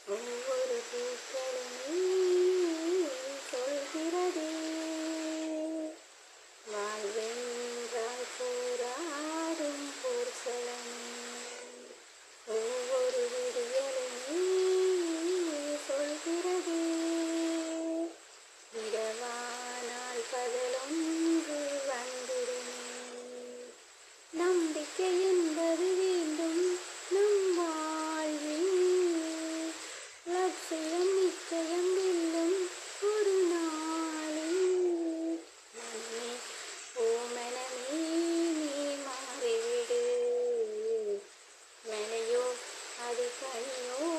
ஒவ்வொரு பூக்களுமே சொல்கிறதே வாழ்வென்றால் போராடும் போர்க்களமே. ஒவ்வொரு விடியலுமே சொல்கிறதே இரவானால் பகலொன்று வந்திடுமே. நம்பிக்கை என்பது வேண்டும் நம் வாழ்வில், லட்சியம் நிச்சயம் வெல்லும் ஒரு நாளில். மனமே ஓ மனமே நீ மாறிவிடு, மனையோ அது கனியோ